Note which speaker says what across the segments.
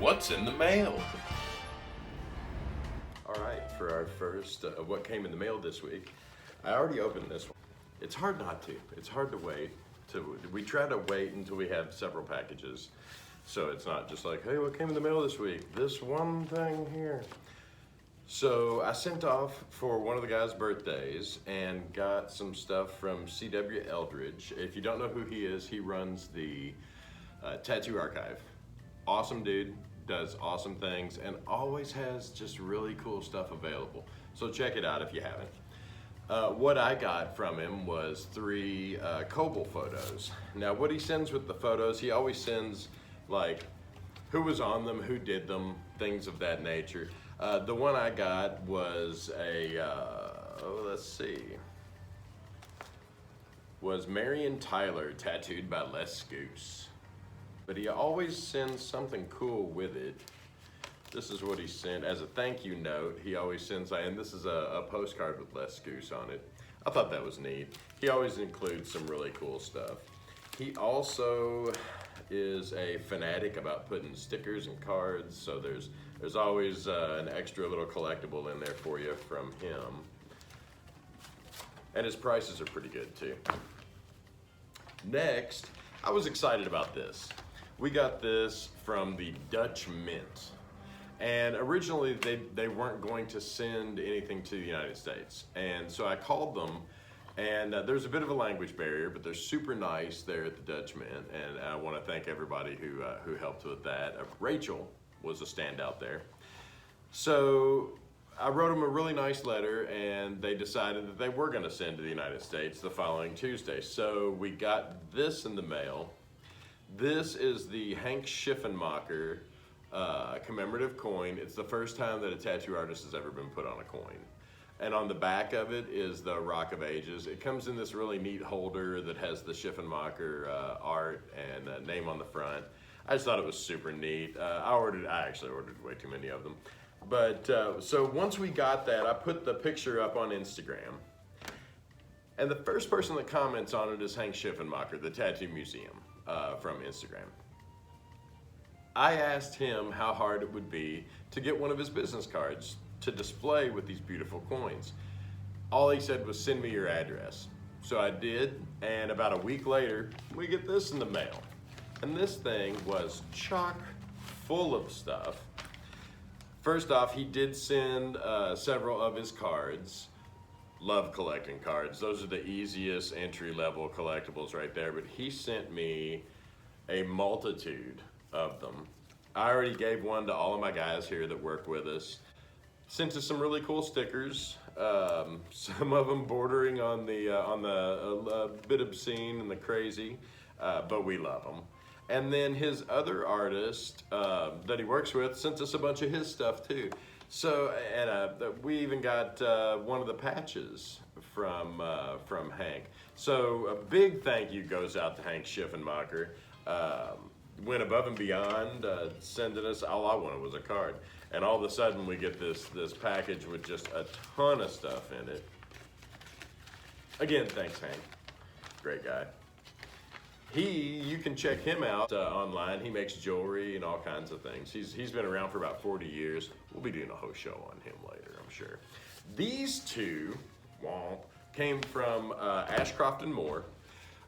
Speaker 1: What's in the mail? All right, for our first what came in the mail this week, I already opened this one. It's hard not to. It's hard to wait. We try to wait until we have several packages, so it's not just like, hey, what came in the mail this week? This one thing here. So I sent off for one of the guys' birthdays and got some stuff from C.W. Eldridge. If you don't know who he is, he runs the Tattoo Archive. Awesome dude, does awesome things, and always has just really cool stuff available. So check it out if you haven't. What I got from him was 3 Kobo photos. Now what he sends with the photos, he always sends like who was on them, who did them, things of that nature. The one I got was was Marion Tyler tattooed by Les Goose. But he always sends something cool with it. This is what he sent as a thank you note. He always sends, and this is a postcard with Les Goose on it. I thought that was neat. He always includes some really cool stuff. He also is a fanatic about putting stickers and cards, so there's always an extra little collectible in there for you from him. And his prices are pretty good too. Next, I was excited about this. We got this from the Dutch Mint. And originally they weren't going to send anything to the United States. And so I called them, and there's a bit of a language barrier, but they're super nice there at the Dutch Mint. And I want to thank everybody who helped with that. Rachel was a standout there. So I wrote them a really nice letter, and they decided that they were going to send to the United States the following Tuesday. So we got this in the mail. This is the Hank Schiffenmacher commemorative coin. It's the first time that a tattoo artist has ever been put on a coin. And on the back of it is the Rock of Ages. It comes in this really neat holder that has the Schiffenmacher art and name on the front. I just thought it was super neat. I actually ordered way too many of them. But so once we got that, I put the picture up on Instagram. And the first person that comments on it is Hank Schiffenmacher, the Tattoo Museum from Instagram. I asked him how hard it would be to get one of his business cards to display with these beautiful coins. All he said was, send me your address. So I did, and about a week later, we get this in the mail. And this thing was chock full of stuff. First off, he did send several of his cards. Love collecting cards. Those are the easiest entry-level collectibles right there, but he sent me a multitude of them. I already gave one to all of my guys here that work with us. Sent us some really cool stickers, some of them bordering on the bit obscene and the crazy, but we love them. And then his other artist that he works with sent us a bunch of his stuff too. So, and we even got one of the patches from Hank. So a big thank you goes out to Hank Schiffenmacher. Went above and beyond, sending us, all I wanted was a card. And all of a sudden we get this package with just a ton of stuff in it. Again, thanks Hank, great guy. You can check him out online. He makes jewelry and all kinds of things. He's been around for about 40 years. We'll be doing a whole show on him later, I'm sure. These two came from Ashcroft and Moore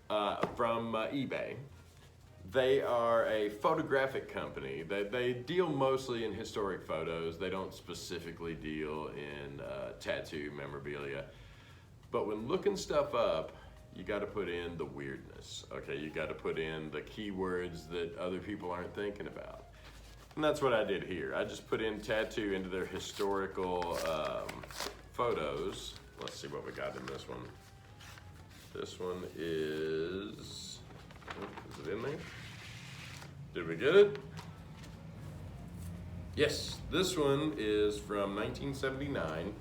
Speaker 1: from eBay. They are a photographic company. They deal mostly in historic photos. They don't specifically deal in tattoo memorabilia. But when looking stuff up, you got to put in the weirdness, okay? You got to put in the keywords that other people aren't thinking about. And that's what I did here. I just put in tattoo into their historical photos. Let's see what we got in this one. This one is it in there? Did we get it? Yes, this one is from 1979.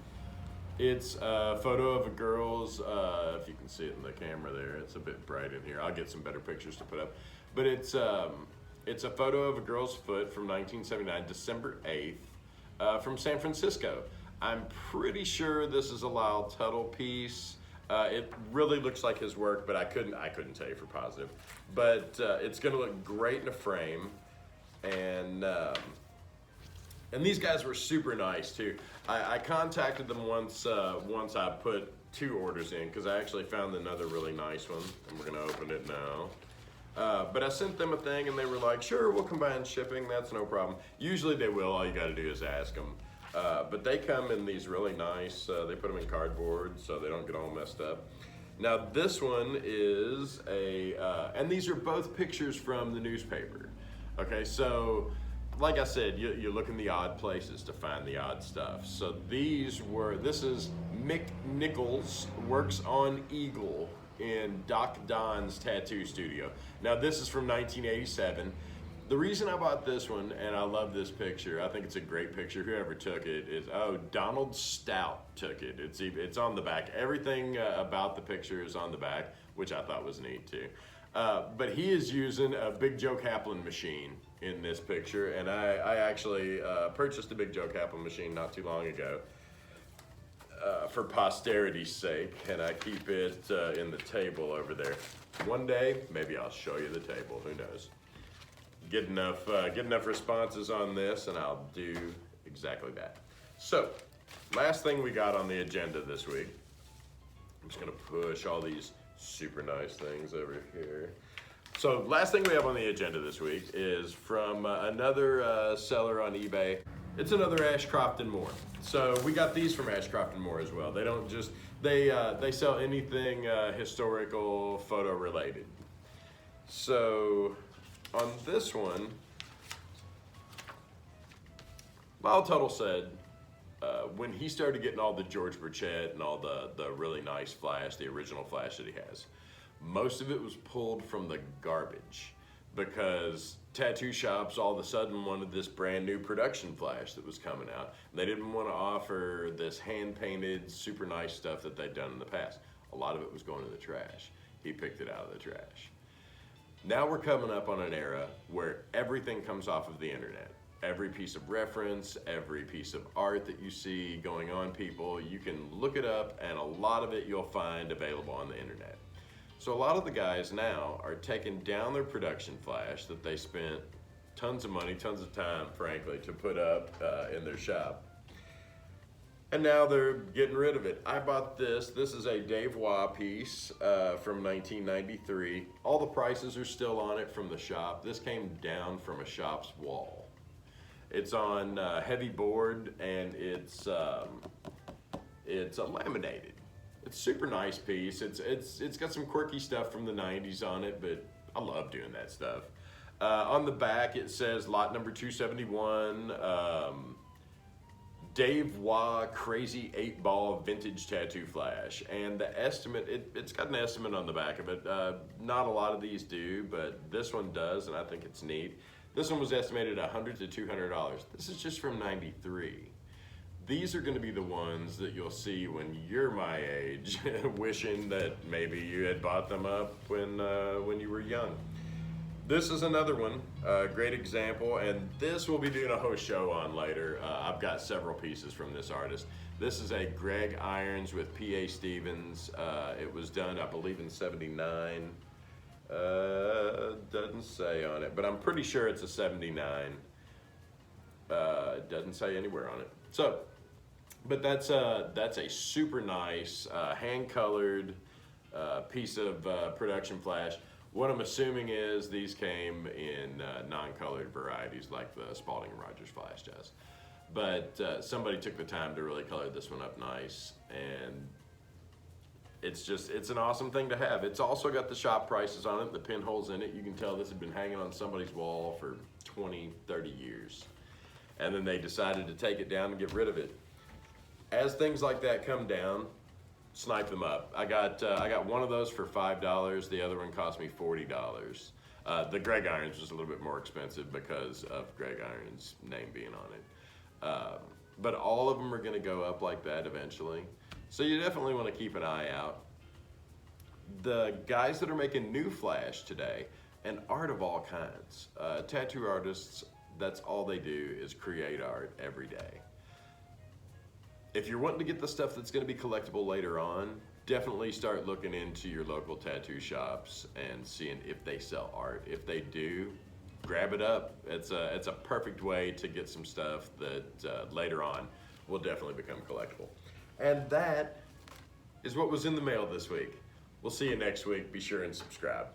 Speaker 1: It's a photo of a girl's, if you can see it in the camera there, it's a bit bright in here. I'll get some better pictures to put up. But it's a photo of a girl's foot from 1979, December 8th, from San Francisco. I'm pretty sure this is a Lyle Tuttle piece. It really looks like his work, but I couldn't tell you for positive. But it's gonna look great in a frame. And And these guys were super nice too. I contacted them once I put 2 orders in, because I actually found another really nice one, and we're gonna open it now. But I sent them a thing and they were like, sure, we'll combine shipping, that's no problem. Usually they will, all you gotta do is ask them. But they come in these really nice, they put them in cardboard so they don't get all messed up. Now this one is and these are both pictures from the newspaper. Okay, so like I said, you look in the odd places to find the odd stuff. So this is Mick Nichols works on Eagle in Doc Don's tattoo studio. Now this is from 1987. The reason I bought this one, and I love this picture, I think it's a great picture, whoever took it is, Donald Stout took it. It's on the back. Everything about the picture is on the back, which I thought was neat too. But he is using a Big Joe Kaplan machine in this picture, and I actually purchased a Big Joe Kaplan machine not too long ago for posterity's sake, and I keep it in the table over there. One day, maybe I'll show you the table, who knows. Get enough responses on this and I'll do exactly that. So, last thing we got on the agenda this week, I'm just gonna push all these super nice things over here. So last thing we have on the agenda this week is from another seller on eBay. It's another Ashcroft and More. So we got these from Ashcroft and More as well. They don't just, they sell anything historical, photo related. So on this one, Lyle Tuttle said when he started getting all the George Burchett and all the really nice flash, the original flash that he has, most of it was pulled from the garbage because tattoo shops all of a sudden wanted this brand new production flash that was coming out. They didn't want to offer this hand-painted, super nice stuff that they'd done in the past. A lot of it was going to the trash. He picked it out of the trash. Now we're coming up on an era where everything comes off of the internet. Every piece of reference, every piece of art that you see going on, people, you can look it up and a lot of it you'll find available on the internet. So a lot of the guys now are taking down their production flash that they spent tons of money, tons of time, frankly, to put up in their shop. And now they're getting rid of it. I bought this. This is a Dave Waugh piece from 1993. All the prices are still on it from the shop. This came down from a shop's wall. It's on heavy board and it's laminated. It's a super nice piece. It's got some quirky stuff from the 90s on it, but I love doing that stuff. On the back it says lot number 271, Dave Waugh Crazy 8-Ball Vintage Tattoo Flash. And the estimate, it's got an estimate on the back of it. Not a lot of these do, but this one does, and I think it's neat. This one was estimated $100 to $200. This is just from 93. These are gonna be the ones that you'll see when you're my age, wishing that maybe you had bought them up when you were young. This is another one, great example, and this we'll be doing a host show on later. I've got several pieces from this artist. This is a Greg Irons with P.A. Stevens. It was done, I believe, in '79. Doesn't say on it, but I'm pretty sure it's a 79. It doesn't say anywhere on it. So, but that's a super nice hand-colored piece of production flash. What I'm assuming is these came in non-colored varieties like the Spalding and Rogers flash does. But somebody took the time to really color this one up nice, and it's an awesome thing to have. It's also got the shop prices on it, the pinholes in it. You can tell this had been hanging on somebody's wall for 20, 30 years. And then they decided to take it down and get rid of it. As things like that come down, snipe them up. I got one of those for $5. The other one cost me $40. The Greg Irons was a little bit more expensive because of Greg Irons' name being on it. But all of them are gonna go up like that eventually. So you definitely wanna keep an eye out. The guys that are making new flash today, and art of all kinds, tattoo artists, that's all they do is create art every day. If you're wanting to get the stuff that's gonna be collectible later on, definitely start looking into your local tattoo shops and seeing if they sell art. If they do, grab it up. It's a perfect way to get some stuff that later on will definitely become collectible. And that is what was in the mail this week. We'll see you next week. Be sure and subscribe.